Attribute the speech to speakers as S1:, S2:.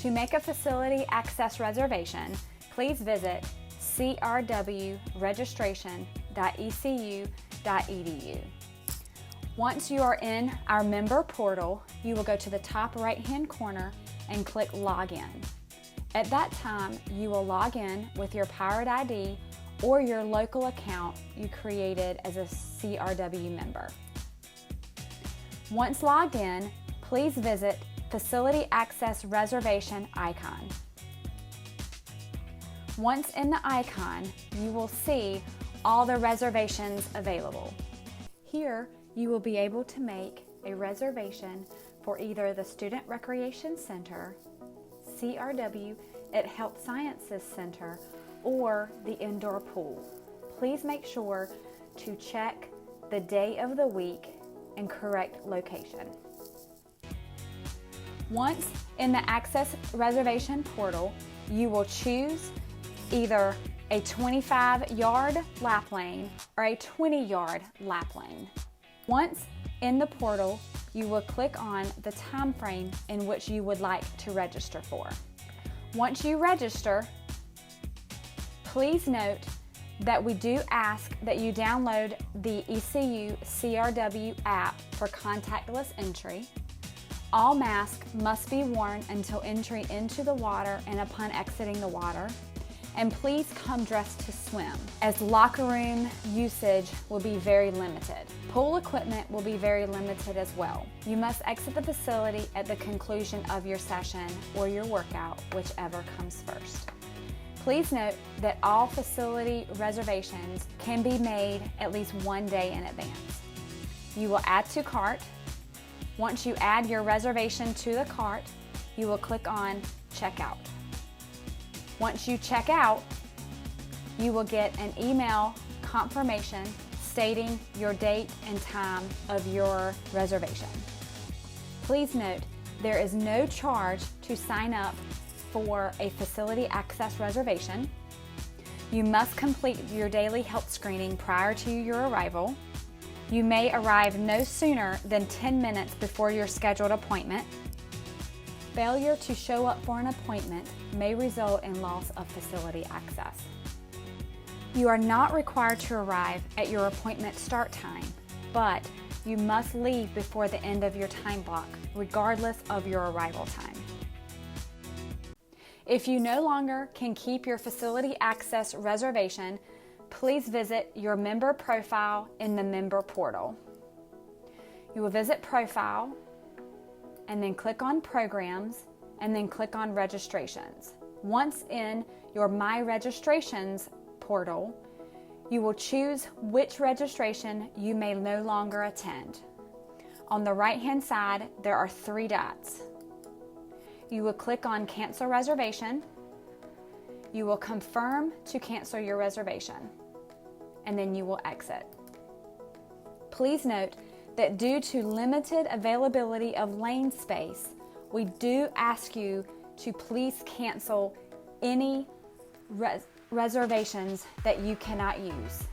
S1: To make a facility access reservation, please visit crwregistration.ecu.edu. Once you are in our member portal, you will go to the top right-hand corner and click Login. At that time, you will log in with your Powered ID or your local account you created as a CRW member. Once logged in, please visit Facility Access Reservation icon. Once in the icon, you will see all the reservations available. Here, you will be able to make a reservation for either the Student Recreation Center, CRW at Health Sciences Center, or the indoor pool. Please make sure to check the day of the week and correct location. Once in the Access Reservation portal, you will choose either a 25-yard lap lane or a 20-yard lap lane. Once in the portal, you will click on the time frame in which you would like to register for. Once you register, please note that we do ask that you download the ECU CRW app for contactless entry. All masks must be worn until entry into the water and upon exiting the water. And please come dressed to swim, as locker room usage will be very limited. Pool equipment will be very limited as well. You must exit the facility at the conclusion of your session or your workout, whichever comes first. Please note that all facility reservations can be made at least one day in advance. You will add to cart. Once you add your reservation to the cart, you will click on Checkout. Once you check out, you will get an email confirmation stating your date and time of your reservation. Please note, there is no charge to sign up for a facility access reservation. You must complete your daily health screening prior to your arrival. You may arrive no sooner than 10 minutes before your scheduled appointment. Failure to show up for an appointment may result in loss of facility access. You are not required to arrive at your appointment start time, but you must leave before the end of your time block, regardless of your arrival time. If you no longer can keep your facility access reservation, please visit your member profile in the member portal. You will visit Profile, and then click on Programs, and then click on Registrations. Once in your My Registrations portal, you will choose which registration you may no longer attend. On the right-hand side, there are 3 dots. You will click on Cancel Reservation. You will confirm to cancel your reservation, and then you will exit. Please note that due to limited availability of lane space, we do ask you to please cancel any reservations that you cannot use.